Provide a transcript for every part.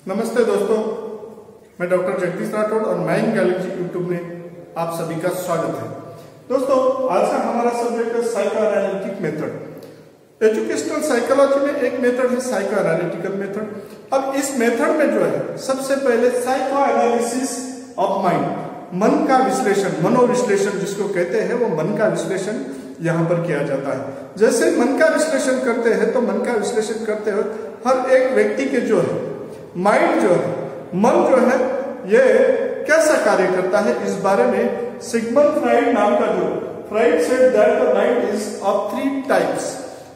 नमस्ते दोस्तों, मैं डॉक्टर जगदीश राठौड़ और माइंड गैलेक्सी यूट्यूब में आप सभी का स्वागत है। दोस्तों, आज का हमारा सब्जेक्ट है psycho analytic method. Educational psychology में एक मेथड है साइको एनालिटिकल मेथड। अब इस मेथड में जो है सबसे पहले साइको एनालिसिस ऑफ माइंड, मन का विश्लेषण, मनोविश्लेषण जिसको कहते हैं, वो मन का विश्लेषण यहाँ पर किया जाता है। जैसे मन का विश्लेषण करते हैं तो मन का विश्लेषण करते हुए हर एक व्यक्ति के जो है माइंड जो है, मन जो है, ये कैसा कार्य करता है, इस बारे में सिगमंड फ्राइड नाम का जो fried said that the mind is of 3 types.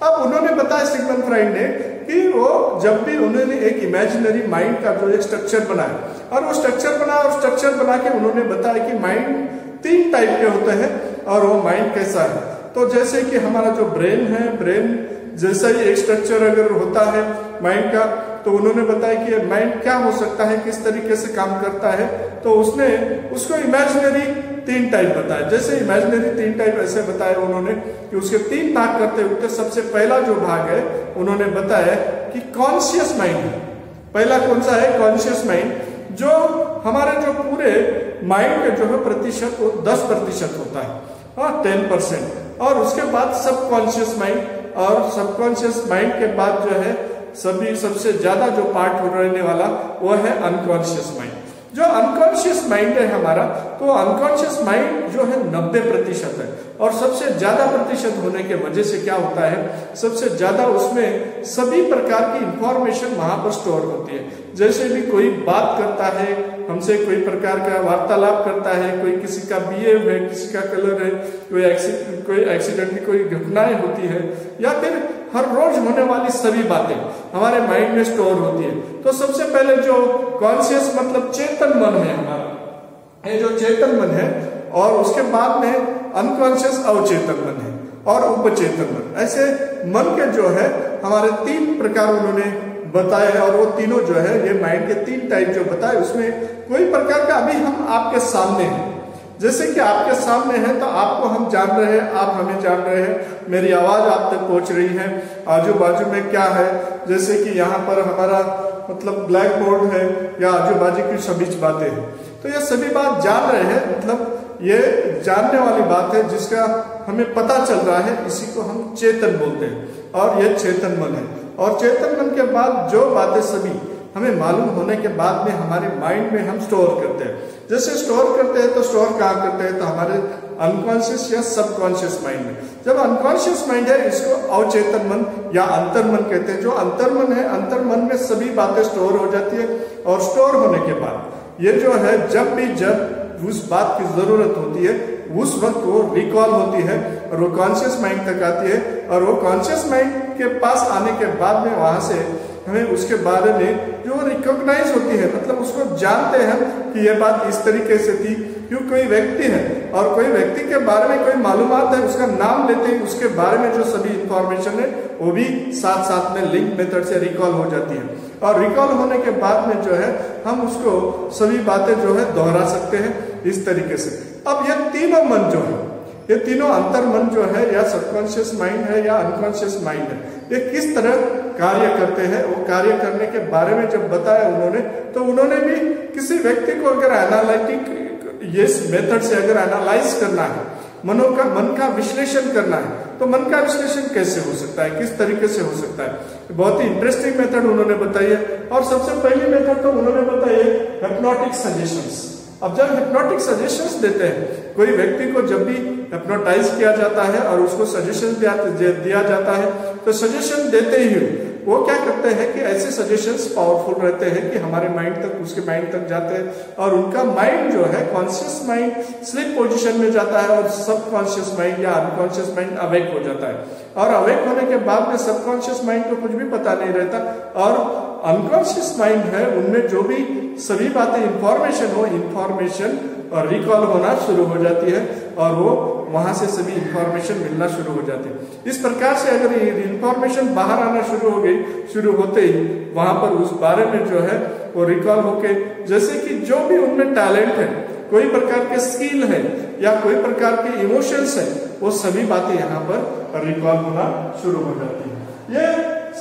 अब उन्होंने बताया सिगमंड फ्राइड ने कि वो जब भी उन्होंने एक इमेजिनरी माइंड का जो एक स्ट्रक्चर बनाया और वो स्ट्रक्चर बना के उन्होंने बताया कि माइंड 3 टाइप के होते हैं और वो माइंड कैसा है। तो जैसे कि हमारा जो ब्रेन है, ब्रेन जैसा ही एक स्ट्रक्चर अगर होता है माइंड का, तो उन्होंने बताया कि माइंड क्या हो सकता है, किस तरीके से काम करता है। तो उसने उसको इमेजिनरी 3 टाइप बताया। जैसे इमेजिनरी 3 टाइप ऐसे बताया उन्होंने कि उसके 3 भाग करते हुए सबसे पहला जो भाग है उन्होंने बताया कि कॉन्शियस माइंड है। पहला कौन सा है? कॉन्शियस माइंड, जो हमारे जो पूरे माइंड के जो है प्रतिशत वो 10% होता है, 10%। और उसके बाद सबकॉन्शियस माइंड, और सबकॉन्शियस माइंड के बाद जो है सबसे ज्यादा जो पार्ट रहने वाला वो है अनकॉन्शियस माइंड। जो अनकॉन्शियस माइंड है हमारा, तो अनकॉन्शियस माइंड जो है 90% है। और सबसे ज्यादा प्रतिशत होने के वजह से क्या होता है, सबसे ज्यादा उसमें सभी प्रकार की इंफॉर्मेशन वहां पर स्टोर होती है। जैसे भी कोई बात करता है हमसे, कोई प्रकार का वार्तालाप करता है, कोई किसी का बिहेव है, किसी का कलर है, कोई एक्सीडेंट की कोई घटनाएं होती है, या फिर हर रोज होने वाली सभी बातें हमारे माइंड में स्टोर होती है। तो सबसे पहले जो कॉन्शियस मतलब चेतन मन है हमारा, ये जो चेतन मन है, और उसके बाद में अनकॉन्शियस अवचेतन मन है और उपचेतन मन। ऐसे मन के जो है हमारे 3 प्रकार उन्होंने बताए, और वो तीनों जो है ये माइंड के 3 टाइप जो बताए, उसमें कोई प्रकार का अभी हम आपके सामने हैं। जैसे कि आपके सामने है तो आपको हम जान रहे हैं, आप हमें जान रहे हैं, मेरी आवाज आप तक पहुंच रही है, आजू बाजू में क्या है, जैसे कि यहाँ पर हमारा मतलब ब्लैक बोर्ड है या आजू बाजू की सभी बातें हैं। तो ये सभी बात जान रहे हैं, मतलब ये जानने वाली बात है जिसका हमें पता चल रहा है, इसी को हम चेतन बोलते हैं, और ये चेतन मन है। और चेतन मन के बाद जो बातें सभी हमें मालूम होने के बाद में हमारे माइंड में हम स्टोर करते हैं। जैसे स्टोर करते हैं तो स्टोर कहाँ करते हैं, तो हमारे अनकॉन्शियस या सबकॉन्शियस माइंड में। जब अनकॉन्शियस माइंड है, इसको अवचेतन मन या अंतर्मन कहते हैं। जो अंतर्मन है, अंतर्मन में सभी बातें स्टोर हो जाती है, और स्टोर होने के बाद ये जो है जब उस बात की जरूरत होती है उस वक्त वो रिकॉल होती है और वो कॉन्शियस माइंड तक आती है। और वो कॉन्शियस माइंड के पास आने के बाद में वहां से हमें उसके बारे में जो रिकॉग्नाइज होती है, मतलब उसको जानते हैं कि ये बात इस तरीके से थी। क्यों, कोई व्यक्ति है और कोई व्यक्ति के बारे में कोई मालूमात है, उसका नाम लेते ही उसके बारे में जो सभी इंफॉर्मेशन है वो भी साथ साथ में लिंक मेथड से रिकॉल हो जाती है। और रिकॉल होने के बाद में जो है हम उसको सभी बातें जो है दोहरा सकते हैं इस तरीके से। अब ये तीनों मन जो है, ये तीनों अंतर मन जो है, या सबकॉन्शियस माइंड है या अनकॉन्शियस माइंड है, ये किस तरह कार्य करते हैं, वो कार्य करने के बारे में जब बताया उन्होंने, तो उन्होंने भी किसी व्यक्ति को अगर एनालिटिक ये मेथड से अगर एनालाइज करना है, मन का विश्लेषण करना है, तो मन का विश्लेषण कैसे हो सकता है, किस तरीके से हो सकता है। बहुत ही इंटरेस्टिंग मेथड उन्होंने बताई है। और सबसे पहली मेथड तो उन्होंने बताई है हिप्नोटिक सजेशंस। अब जब हिप्नोटिक सजेशंस देते हैं, कोई व्यक्ति को जब भी हिप्नोटाइज किया जाता है और उसको सजेशन दिया जाता है, तो सजेशन देते ही वो क्या करते हैं कि ऐसे सजेशंस पावरफुल रहते हैं कि हमारे माइंड तक, उसके माइंड तक जाते हैं, और उनका माइंड जो है कॉन्शियस माइंड स्लीप पोजीशन में जाता है, और सबकॉन्शियस माइंड या अनकॉन्शियस माइंड अवेक हो जाता है। और अवेक होने के बाद में सबकॉन्शियस माइंड को कुछ भी पता नहीं रहता, और अनकॉन्शियस माइंड है उनमें जो भी सभी बातें इंफॉर्मेशन हो, इंफॉर्मेशन और रिकॉल होना शुरू हो जाती है, और वो वहां से सभी इंफॉर्मेशन मिलना शुरू हो जाती है। इस प्रकार से अगर इंफॉर्मेशन बाहर आना शुरू होते ही वहां पर उस बारे में जो है वो रिकॉल होके, जैसे कि जो भी उनमें टैलेंट है, कोई प्रकार के स्किल है या कोई प्रकार के इमोशंस है, वो सभी बातें यहाँ पर रिकॉल होना शुरू हो जाती है। ये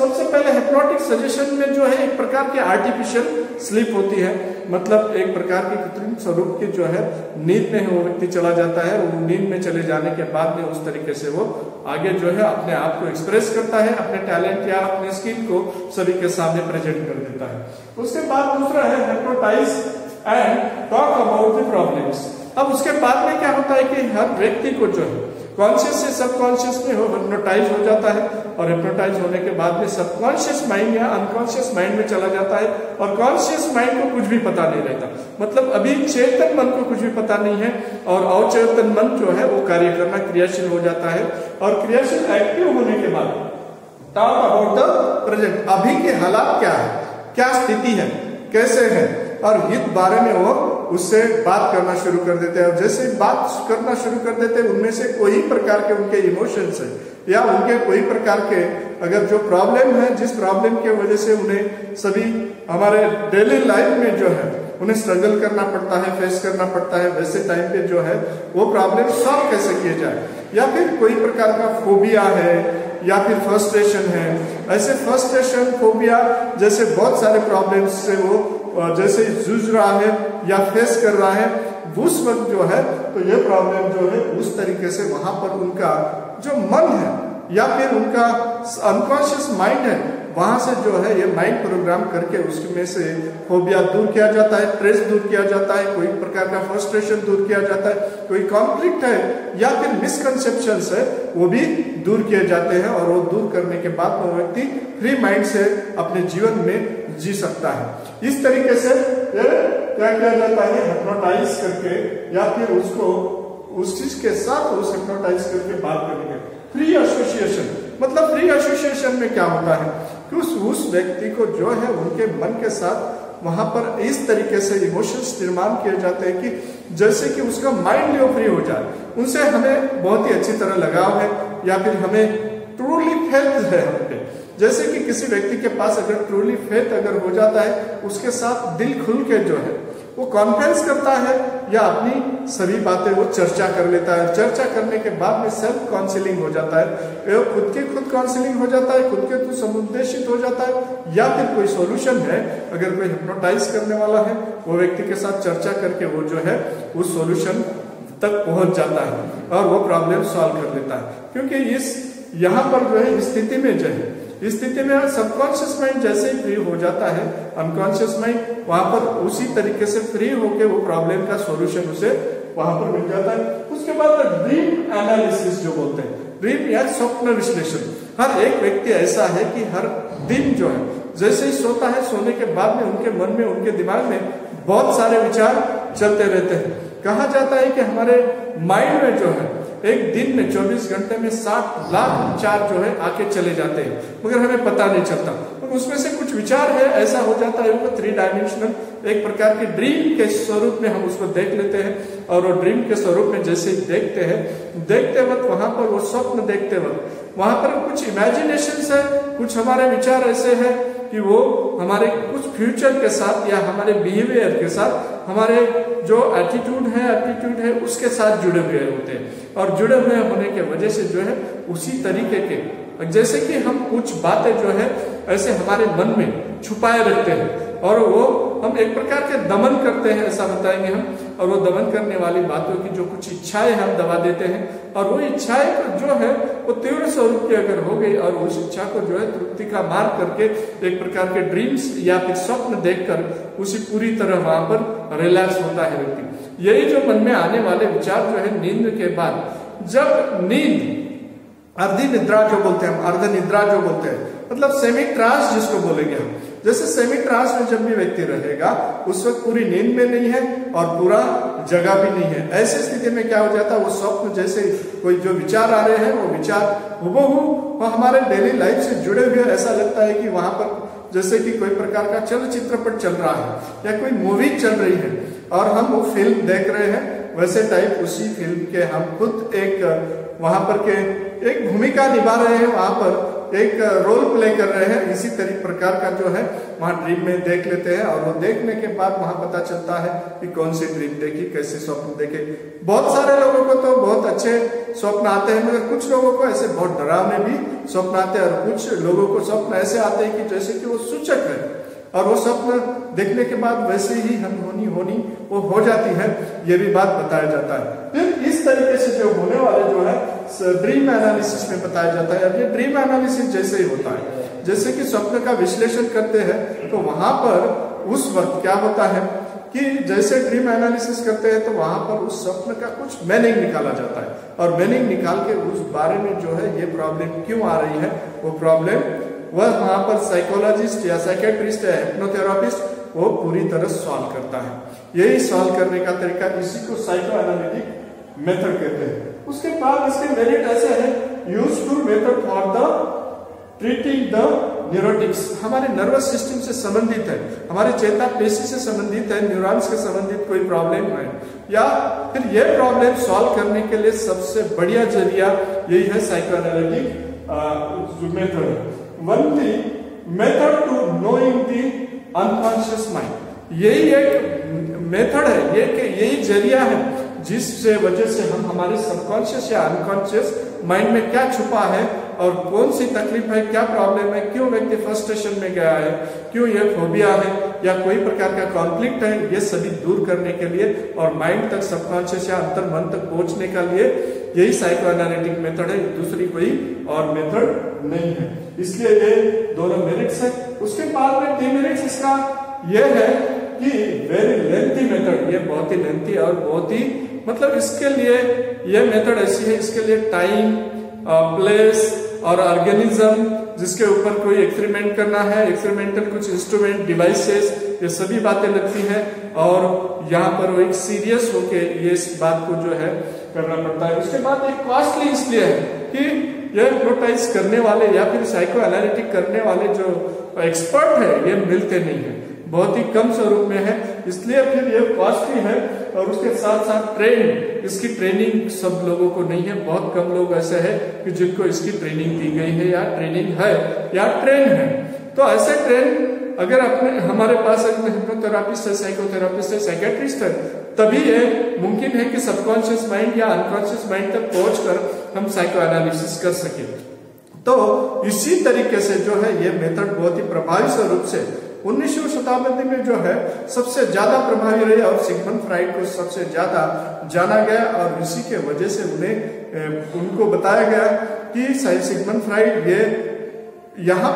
सबसे पहले हिप्नोटिक सजेशन में जो है एक प्रकार की आर्टिफिशियल स्लीप होती है, मतलब एक प्रकार की कृत्रिम स्वरूप की जो है नींद में वो व्यक्ति चला जाता है। वो नींद में चले जाने के बाद में उस तरीके से वो आगे जो है अपने आप को एक्सप्रेस करता है, अपने टैलेंट या अपने स्किल को सभी के सामने प्रेजेंट कर देता है। उसके बाद दूसरा है hypnotize and talk about the problems. अब उसके बाद में क्या होता है कि हर व्यक्ति को जो है कॉन्शियस से सबकॉन्शियस में वो हिप्नोटाइज हो जाता है, और हिप्नोटाइज होने के बाद में सबकॉन्शियस माइंड या अनकॉन्शियस माइंड में चला जाता है, और कॉन्शियस माइंड को कुछ भी पता नहीं रहता, मतलब अभी चेतन मन को कुछ भी पता नहीं है, और अवचेतन मन जो है वो कार्य करना क्रियाशील हो जाता है। और क्रियाशील एक्टिव होने के बाद टॉक अबाउट द प्रेजेंट, अभी के हालात क्या है, क्या स्थिति है, कैसे है, और हित बारे में वो उससे बात करना शुरू कर देते हैं। और जैसे बात करना शुरू कर देते हैं उनमें से कोई प्रकार के उनके इमोशंस है या उनके कोई प्रकार के अगर जो प्रॉब्लम है, जिस प्रॉब्लम की वजह से उन्हें सभी हमारे डेली लाइफ में जो है उन्हें स्ट्रगल करना पड़ता है, फेस करना पड़ता है, वैसे टाइम पे जो है वो प्रॉब्लम सॉल्व कैसे किए जाए, या फिर कोई प्रकार का फोबिया है या फिर फ्रस्ट्रेशन है, ऐसे फ्रस्ट्रेशन फोबिया जैसे बहुत सारे प्रॉब्लम्स से वो जैसे जूझ रहा है या फेस कर रहा है, उस वक्त जो है तो ये प्रॉब्लम जो है उस तरीके से वहां पर उनका जो मन है या फिर उनका अनकॉन्शियस माइंड है, वहां से जो है ये माइंड प्रोग्राम करके उसमें से फोबिया दूर किया जाता है, स्ट्रेस दूर किया जाता है, कोई प्रकार का फ्रस्ट्रेशन दूर किया जाता है, कोई कॉन्फ्लिक्ट है या फिर मिसकंसेप्शंस है वो भी दूर किए जाते हैं, और वो दूर करने के बाद वो व्यक्ति फ्री माइंड से अपने जीवन में जी सकता है। इस तरीके से क्या किया जाता है, हिप्नोटाइज करके या फिर उसको उस चीज के साथ उस हिप्नोटाइज करके बात करेंगे। फ्री एसोसिएशन, मतलब फ्री एसोसिएशन में क्या होता है कि उस व्यक्ति को जो है उनके मन के साथ वहां पर इस तरीके से इमोशंस निर्माण किए जाते हैं कि जैसे कि उसका माइंड जो फ्री हो जाए, उनसे हमें बहुत ही अच्छी तरह लगाव है या फिर हमें ट्रूली फेथ है हम पे, जैसे कि किसी व्यक्ति के पास अगर ट्रूली फेथ अगर हो जाता है, उसके साथ दिल खुल के जो है वो कॉन्फ्रेंस करता है या अपनी सभी बातें वो चर्चा कर लेता है। चर्चा करने के बाद में सेल्फ काउंसलिंग हो जाता है, वो खुद काउंसलिंग हो जाता है, खुद के खुद समुद्देशित हो जाता है, या फिर कोई सॉल्यूशन है, अगर कोई हिप्नोटाइज करने वाला है वो व्यक्ति के साथ चर्चा करके वो जो है उस सॉल्यूशन तक पहुंच जाता है और वो प्रॉब्लम सॉल्व कर लेता है। क्योंकि इस यहाँ पर जो है स्थिति में जो है इस स्थिति में सबकॉन्शियस माइंड जैसे ही फ्री हो जाता है, अनकॉन्शियस माइंड वहां पर उसी तरीके से फ्री होके वो प्रॉब्लम का सॉल्यूशन उसे वहां पर मिल जाता है। उसके बाद ड्रीम एनालिसिस जो बोलते हैं, ड्रीम या स्वप्न विश्लेषण। हर एक व्यक्ति ऐसा है कि हर दिन जो है जैसे ही सोता है, सोने के बाद में उनके मन में उनके दिमाग में बहुत सारे विचार चलते रहते हैं। कहा जाता है कि हमारे माइंड में जो है एक दिन में 24 घंटे में 60 लाख विचार जो है आके चले जाते हैं, मगर हमें पता नहीं चलता। तो उसमें से कुछ विचार है ऐसा हो जाता है वो 3 डायमेंशनल एक प्रकार के ड्रीम के स्वरूप में हम उसको देख लेते हैं, और वो ड्रीम के स्वरूप में जैसे देखते हैं, देखते वक्त वहां पर वो स्वप्न देखते वक्त वहां पर कुछ इमेजिनेशन है, कुछ हमारे विचार ऐसे है कि वो हमारे कुछ फ्यूचर के साथ या हमारे बिहेवियर के साथ, हमारे जो एटीट्यूड है उसके साथ जुड़े हुए होते हैं, और जुड़े हुए होने के वजह से जो है उसी तरीके के जैसे कि हम कुछ बातें जो है ऐसे हमारे मन में छुपाए रखते हैं, और वो हम एक प्रकार के दमन करते हैं ऐसा बताएंगे हम, और वो दमन करने वाली बातों की जो कुछ इच्छाएं हम दबा देते हैं, और वो इच्छाएं जो है वो तीव्र स्वरूप की अगर हो गई और उस इच्छा को जो है तृप्ति का मार्ग करके एक प्रकार के ड्रीम्स या फिर स्वप्न देखकर उसी पूरी तरह वहां पर रिलैक्स होता है व्यक्ति। यही जो मन में आने वाले विचार जो है नींद के बाद, जब नींद अर्धी निद्रा जो बोलते हैं हम, अर्ध निद्रा जो बोलते हैं, मतलब सेमी ट्रांस जिसको बोलेंगे हम, जैसे सेमी ट्रांस में जब भी व्यक्ति रहेगा उस वक्त पूरी नींद में नहीं है और पूरा जगह भी नहीं है, ऐसी स्थिति में क्या हो जाता है, वो स्वप्न जैसे कोई जो विचार आ रहे हैं वो विचार हुबहू हमारे डेली लाइफ से जुड़े हुए, ऐसा लगता है कि वहां पर जैसे कि कोई प्रकार का चलचित्रपट चल रहा है या कोई मूवी चल रही है और हम वो फिल्म देख रहे हैं, वैसे टाइप उसी फिल्म के हम खुद एक वहां पर के एक भूमिका निभा रहे हैं वहां पर, एक रोल प्ले कर रहे हैं, इसी प्रकार का जो है वहां ड्रीम में देख लेते हैं। और वो देखने के बाद वहां पता चलता है कि कौन सी ड्रीम देखी, कैसे स्वप्न देखे। बहुत सारे लोगों को तो बहुत अच्छे स्वप्न आते हैं, मगर कुछ लोगों को ऐसे बहुत डरावने भी स्वप्न आते हैं, और कुछ लोगों को स्वप्न ऐसे आते हैं कि जैसे कि वो सूचक है, और वो स्वप्न देखने के बाद वैसे ही अनहोनी होनी वो हो जाती है, ये भी बात बताया जाता है। फिर इस तरीके से जो होने वाले जो है ड्रीम एनालिसिस में बताया जाता है। अब ये ड्रीम एनालिसिस जैसे ही होता है, जैसे कि स्वप्न का विश्लेषण करते हैं, तो वहां पर उस वक्त क्या होता है कि जैसे ड्रीम एनालिसिस करते हैं तो वहां पर उस स्वप्न का कुछ मीनिंग निकाला जाता है, और मीनिंग निकाल के उस बारे में जो है ये प्रॉब्लम क्यों आ रही है, वो प्रॉब्लम वह वहां पर साइकोलॉजिस्ट या साइकेट्रिस्ट या हिप्नोथेरापिस्ट वो पूरी तरह सॉल्व करता है। यही सॉल्व करने का तरीका, इसी को साइको एनालिटिक मेथड कहते हैं। उसके बाद इसके मेरिट ऐसे है, useful method for the treating the neurotics, हमारे नर्वस सिस्टम से संबंधित है, हमारे चेता पेशी से संबंधित है, न्यूरॉन्स के संबंधित कोई प्रॉब्लम है, या फिर यह प्रॉब्लम सॉल्व करने के लिए सबसे बढ़िया जरिया यही है साइको एनालिटिक मेथड है। One thing method to knowing the unconscious mind, यही एक मेथड है, ये कि यही जरिया है जिससे वजह से हम हमारे सबकॉन्शियस या अनकॉन्शियस माइंड में क्या छुपा है और कौन सी तकलीफ है, क्या प्रॉब्लम है, क्यों व्यक्ति फ्रस्ट्रेशन में गया है, क्यों ये फोबिया है या कोई प्रकार का कॉन्फ्लिक्ट है, ये सभी दूर करने के लिए और माइंड तक सबकॉन्शियस या अंतर मन तक पहुंचने का लिए यही साइको एनालिटिक मेथड है, दूसरी कोई और मेथड नहीं है। इसलिए ये दोनों मेरिट्स है। उसके बाद में डिमेरिट्स इसका यह है कि वेरी लेंथी मेथड, ये बहुत ही लेंथी और बहुत ही मतलब इसके लिए यह मेथड ऐसी है, इसके लिए टाइम, प्लेस और ऑर्गेनिज्म जिसके ऊपर कोई एक्सपेरिमेंट करना है, एक्सपेरिमेंटल कुछ इंस्ट्रूमेंट, डिवाइसेस, ये सभी बातें लगती हैं, और यहाँ पर वो एक सीरियस होके ये इस बात को जो है करना पड़ता है। उसके बाद एक कॉस्टली इसलिए है कि ये हिप्नोटाइज करने वाले या फिर साइको एनालिटिक करने वाले जो एक्सपर्ट है ये मिलते नहीं है, बहुत ही कम स्वरूप में है, इसलिए फिर ये कॉस्टली है। और उसके साथ साथ इसकी ट्रेनिंग सब लोगों को नहीं है, बहुत कम लोग ऐसे हैं कि जिनको इसकी ट्रेनिंग दी गई है या ट्रेनिंग है या ट्रेन है। तो ऐसे ट्रेन अगर अपने हमारे पास हिप्नोथेरापिस्ट है, साइकोथेरापिस्ट है, साइकेट्रिस्ट है, तभी ये मुमकिन है कि सबकॉन्शियस माइंड या अनकॉन्शियस माइंड तक पहुंचकर हम साइको एनालिसिस कर सके। तो इसी तरीके से जो है ये मेथड बहुत ही प्रभावी स्वरूप से 19वीं शताब्दी में जो है सबसे ज्यादा प्रभावी रही, और सिगमंड फ्राइड को सबसे ज्यादा जाना गया, और इसी के वजह से उनको बताया गया कि सिगमंड फ्राइड ये यहाँ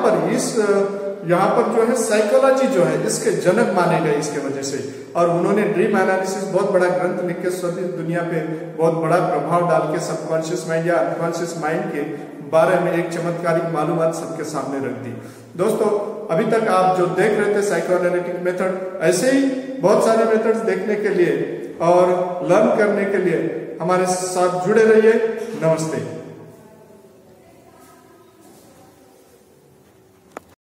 पर जो है साइकोलॉजी जो है इसके जनक माने गए इसके वजह से। और उन्होंने ड्रीम एनालिसिस बहुत बड़ा ग्रंथ लिख के सभी दुनिया पे बहुत बड़ा प्रभाव डाल के सबकॉन्शियस माइंड या अनकॉन्शियस माइंड के बारे में एक चमत्कारिक मालूमात सबके सामने रख दी। दोस्तों, अभी तक आप जो देख रहे थे साइको एनालिटिक मेथड, ऐसे ही बहुत सारे मेथड्स देखने के लिए और लर्न करने के लिए हमारे साथ जुड़े रहिए। नमस्ते।